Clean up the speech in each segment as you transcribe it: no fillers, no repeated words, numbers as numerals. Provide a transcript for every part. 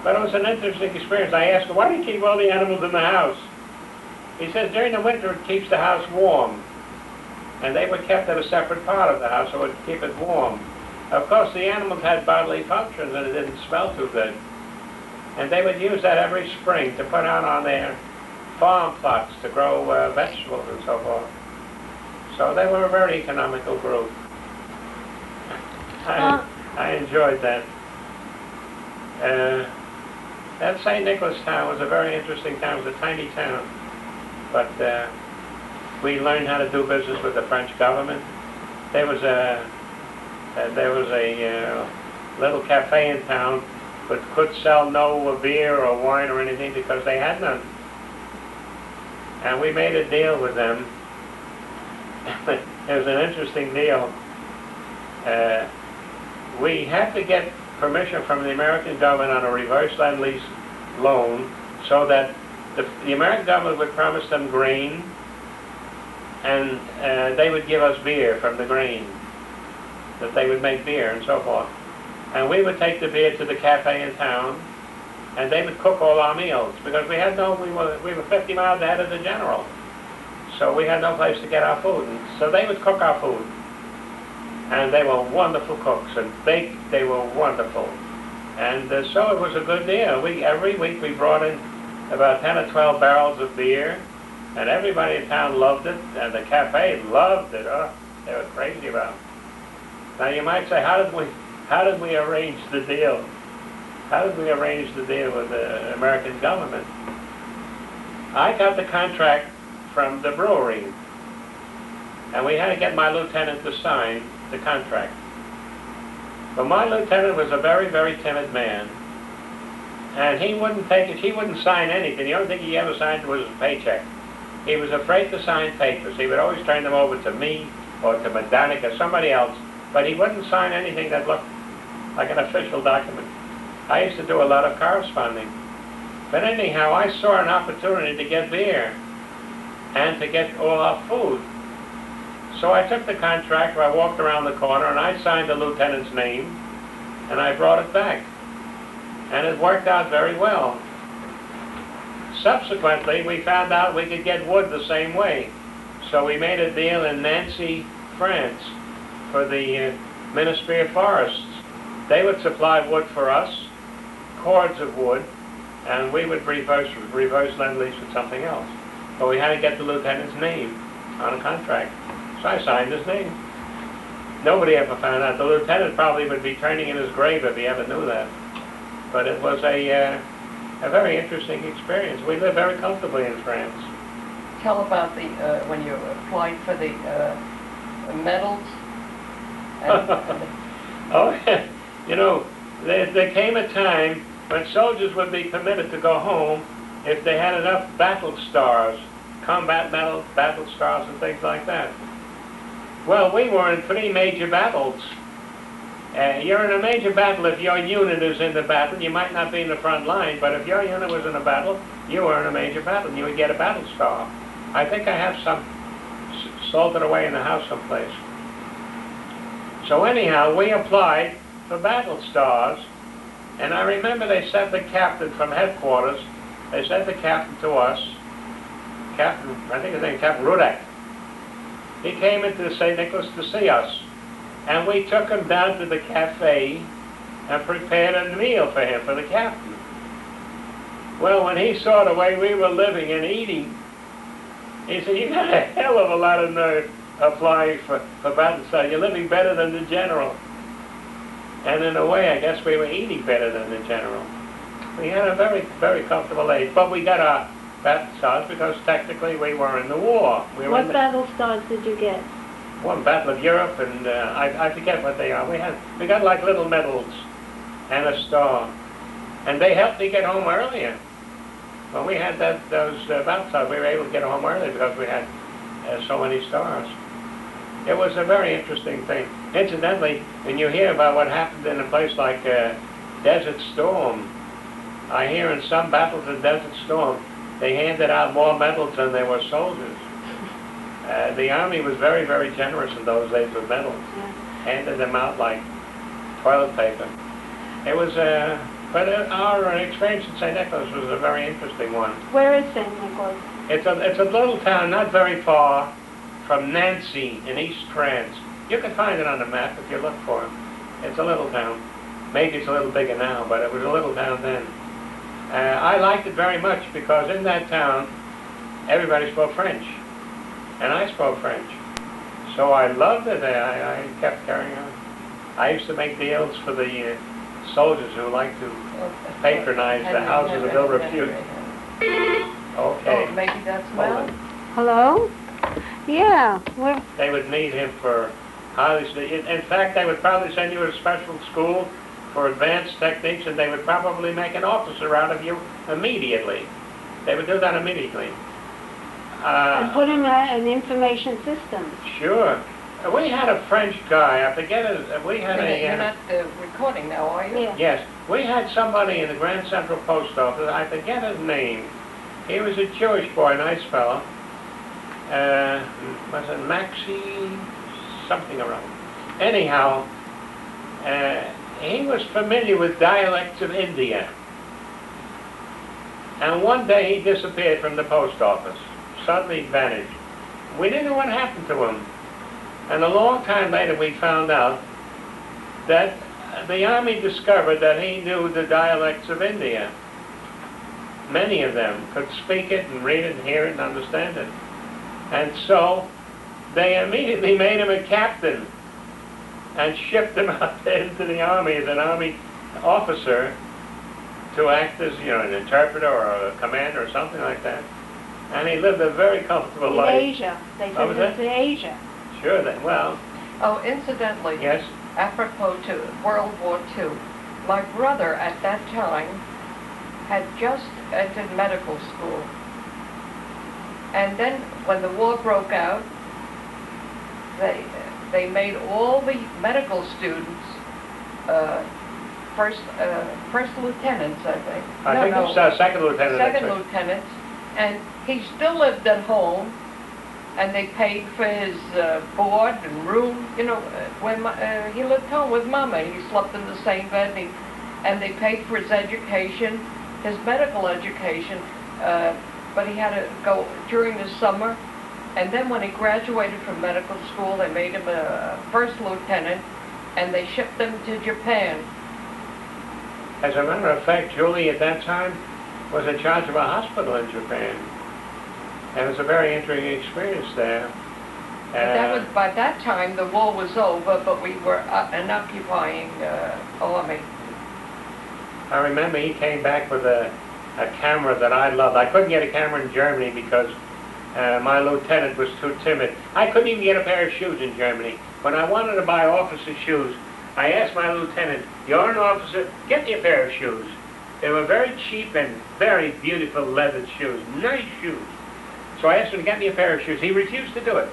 But it was an interesting experience. I asked him, why do you keep all the animals in the house? He says during the winter it keeps the house warm. And they were kept at a separate part of the house so it would keep it warm. Of course, the animals had bodily functions and it didn't smell too good. And they would use that every spring to put out on their farm plots to grow vegetables and so forth. So they were a very economical group. I enjoyed that. That St. Nicholas town was a very interesting town. It was a tiny town. But we learned how to do business with the French government. There was a little cafe in town, but could sell no beer or wine or anything because they had none. And we made a deal with them. It was an interesting deal. We had to get permission from the American government on a reverse lend-lease loan so that the American government would promise them grain and they would give us beer from the grain, that they would make beer and so forth. And we would take the beer to the cafe in town and they would cook all our meals because we were 50 miles ahead of the general. So we had no place to get our food. And so they would cook our food. And they were wonderful cooks and they were wonderful. And so it was a good deal. Every week we brought in about 10 or 12 barrels of beer and everybody in town loved it and the cafe loved it. Oh, they were crazy about it. Now you might say, how did we arrange the deal? How did we arrange the deal with the American government? I got the contract from the brewery, and we had to get my lieutenant to sign the contract. But my lieutenant was a very, very timid man, and he wouldn't take it. He wouldn't sign anything. The only thing he ever signed was a paycheck. He was afraid to sign papers. He would always turn them over to me or to Madonic or somebody else, but he wouldn't sign anything that looked like an official document. I used to do a lot of corresponding. But anyhow, I saw an opportunity to get beer and to get all our food. So I took the contract, I walked around the corner, and I signed the lieutenant's name, and I brought it back. And it worked out very well. Subsequently, we found out we could get wood the same way. So we made a deal in Nancy, France, for the Ministry of Forests. They would supply wood for us, cords of wood, and we would reverse lend-lease with something else. But we had to get the lieutenant's name on a contract. So I signed his name. Nobody ever found out. The lieutenant probably would be turning in his grave if he ever knew that. But it was a very interesting experience. We lived very comfortably in France. Tell about the when you applied for the medals. Oh, you know, there came a time when soldiers would be permitted to go home if they had enough battle stars, combat medals, battle stars, and things like that. Well, we were in 3 major battles. You're in a major battle if your unit is in the battle. You might not be in the front line, but if your unit was in a battle, you were in a major battle, and you would get a battle star. I think I have some salted away in the house someplace. So anyhow, we applied for battle stars, and I remember they sent the captain from headquarters. They sent the captain to us, Captain, I think his name, Captain Rudek. He came into St. Nicholas to see us, and we took him down to the cafe and prepared a meal for him, for the captain. Well, when he saw the way we were living and eating, he said, you got a hell of a lot of nerve applying for battle stars. You're living better than the general. And in a way, I guess we were eating better than the general. We had a very, very comfortable age, but we got our battle stars because technically we were in the war. What battle stars did you get? One Battle of Europe, and I forget what they are. We got like little medals and a star, and they helped me get home earlier. When we had those battle stars, we were able to get home early because we had so many stars. It was a very interesting thing. Incidentally, when you hear about what happened in a place like Desert Storm, I hear in some battles in Desert Storm, they handed out more medals than there were soldiers. The Army was very, very generous in those days with medals. Handed them out like toilet paper. It was But our experience in St. Nicholas was a very interesting one. Where is St. Nicholas? It's a little town not very far from Nancy in East France. You can find it on the map if you look for it. It's a little town. Maybe it's a little bigger now, but it was a little town then. I liked it very much because in that town, everybody spoke French. And I spoke French. So I loved it there. I kept carrying on. I used to make deals for the soldiers who liked to patronize the houses of ill repute. Okay. Oh, maybe that's Mel. Hello? Yeah. Well, They would need him for highly... In fact, they would probably send you to a special school for advanced techniques, and they would probably make an officer out of you immediately. They would do that immediately. and put him in information systems. Sure. We had a French guy, I forget his, we had You're not recording now, are you? Yeah. Yes, we had somebody in the Grand Central Post Office, I forget his name. He was a Jewish boy, nice fellow. Was it Maxie? Something around. Anyhow, he was familiar with dialects of India. And one day he disappeared from the post office. Suddenly vanished. We didn't know what happened to him. And a long time later we found out that the Army discovered that he knew the dialects of India. Many of them could speak it and read it and hear it and understand it. And so they immediately made him a captain and shipped him out into the Army as an Army officer to act as, you know, an interpreter or a commander or something like that. And he lived a very comfortable In life. Asia. They What was said it's that? in Asia. Sure, then, well, Oh, incidentally, yes, apropos to World War II, my brother at that time had just entered medical school. And then when the war broke out, they made all the medical students first lieutenants, I think. I think it's second lieutenant. Second actually. lieutenants, and he still lived at home, and they paid for his board and room. You know, when he lived home with Mama, he slept in the same bed, and they paid for his education, his medical education, but he had to go during the summer, and then when he graduated from medical school, they made him a first lieutenant, and they shipped him to Japan. As a matter of fact, Julie at that time was in charge of a hospital in Japan. And it was a very interesting experience there. But that was, by that time, the war was over, but we were an occupying army. I remember he came back with a camera that I loved. I couldn't get a camera in Germany because my lieutenant was too timid. I couldn't even get a pair of shoes in Germany. When I wanted to buy officer shoes, I asked my lieutenant, "You're an officer, get me a pair of shoes." They were very cheap and very beautiful leather shoes, nice shoes. So I asked him to get me a pair of shoes. He refused to do it.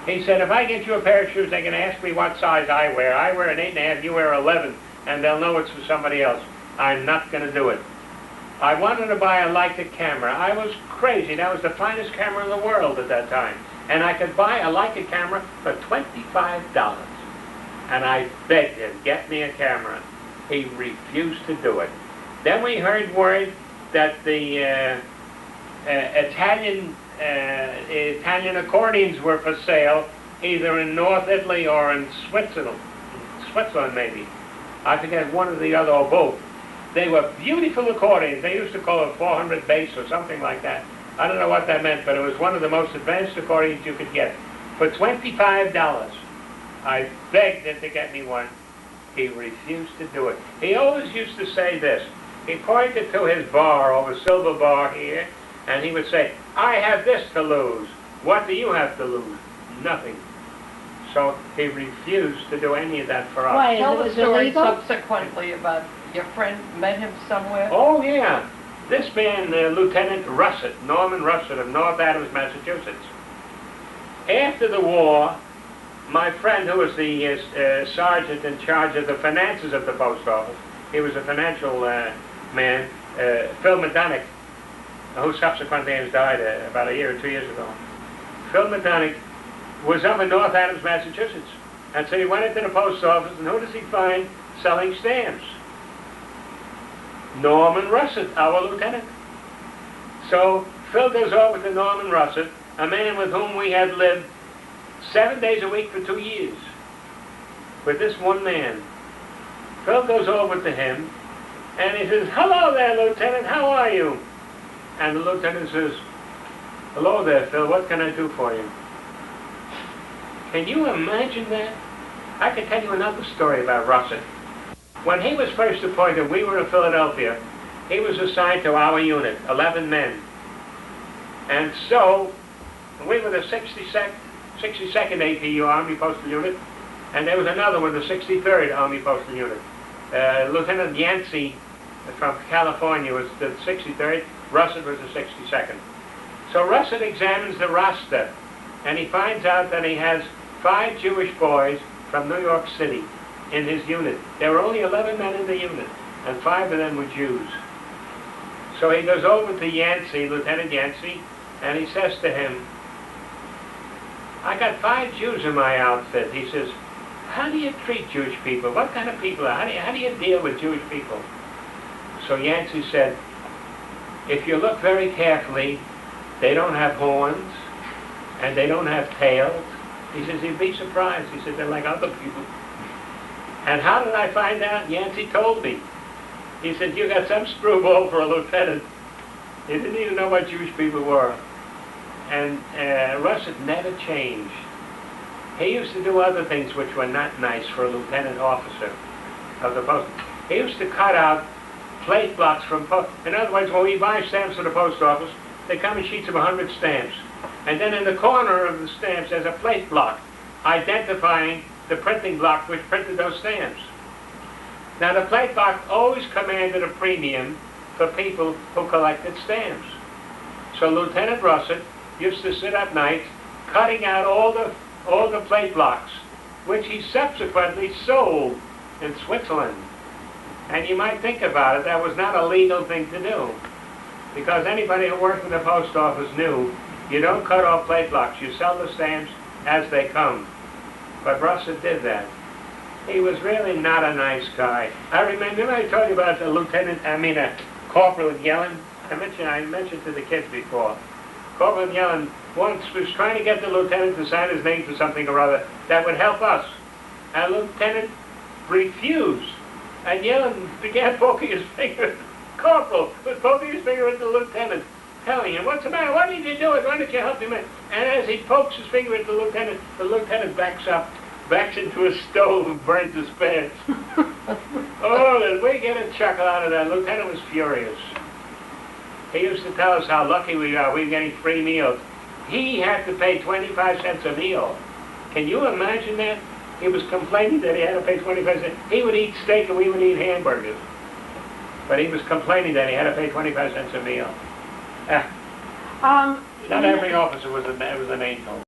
He said, "If I get you a pair of shoes, they can ask me what size I wear. I wear an 8.5, you wear 11, and they'll know it's for somebody else. I'm not going to do it." I wanted to buy a Leica camera. I was crazy. That was the finest camera in the world at that time. And I could buy a Leica camera for $25. And I begged him, get me a camera. He refused to do it. Then we heard word that the Italian accordions were for sale, either in North Italy or in Switzerland. Switzerland, maybe. I forget one or the other, or both. They were beautiful accordions. They used to call it 400 bass or something like that. I don't know what that meant, but it was one of the most advanced accordions you could get. For $25. I begged him to get me one. He refused to do it. He always used to say this. He pointed to his bar, over silver bar here, and he would say, "I have this to lose. What do you have to lose?" Nothing. So he refused to do any of that for us. Why? Tell It the was story illegal? subsequently about your friend met him somewhere. Oh, yeah. This man, Lieutenant Russett, Norman Russett of North Adams, Massachusetts. After the war, my friend, who was the sergeant in charge of the finances of the post office, he was a financial man, Phil Madonic, who subsequently has died about a year or 2 years ago. Phil Madonic was up in North Adams, Massachusetts. And so he went into the post office, and who does he find selling stamps? Norman Russett, our lieutenant. So Phil goes over to Norman Russett, a man with whom we had lived 7 days a week for 2 years. With this one man. Phil goes over to him, and he says, "Hello there, Lieutenant, how are you?" And the lieutenant says, "Hello there, Phil, what can I do for you?" Can you imagine that? I can tell you another story about Russett. When he was first appointed, we were in Philadelphia. He was assigned to our unit, 11 men. And so, we were the 62nd APU, Army Postal Unit, and there was another one, the 63rd Army Postal Unit. Lieutenant Yancey from California was the 63rd, Russett was the 62nd. So Russett examines the roster, and he finds out that he has 5 Jewish boys from New York City in his unit. There were only 11 men in the unit, and 5 of them were Jews. So he goes over to Yancey, Lieutenant Yancey, and he says to him, "I got 5 Jews in my outfit." He says, "How do you treat Jewish people? What kind of people? How do you deal with Jewish people?" So Yancey said, "If you look very carefully, they don't have horns, and they don't have tails." He says, "You'd be surprised." He said, "They're like other people." And how did I find out? Yancey told me. He said, "You got some screwball for a lieutenant. He didn't even know what Jewish people were." And Russett never changed. He used to do other things which were not nice for a lieutenant officer of the post. He used to cut out plate blocks from post. In other words, when we buy stamps from the post office, they come in sheets of 100 stamps. And then in the corner of the stamps, there's a plate block identifying the printing block which printed those stamps. Now, the plate block always commanded a premium for people who collected stamps. So Lieutenant Russett used to sit up nights cutting out all the plate blocks, which he subsequently sold in Switzerland. And you might think about it, that was not a legal thing to do, because anybody who worked in the post office knew you don't cut off plate blocks, you sell the stamps as they come. But Russett did that. He was really not a nice guy. I remember I told you about the Corporal Yellen. I mentioned to the kids before. Corporal Yellen once was trying to get the lieutenant to sign his name to something or other that would help us. And lieutenant refused. And Yellen began poking his finger. Corporal was poking his finger at the lieutenant, telling him, "What's the matter? Why did you do it? Why didn't you help him?" And as he pokes his finger at the lieutenant backs up, backs into a stove and burns his pants. Oh, did we get a chuckle out of that? The lieutenant was furious. He used to tell us how lucky we are. We were getting free meals. He had to pay 25 cents a meal. Can you imagine that? He was complaining that he had to pay 25 cents. He would eat steak and we would eat hamburgers. But he was complaining that he had to pay 25 cents a meal. Not every officer was an angel.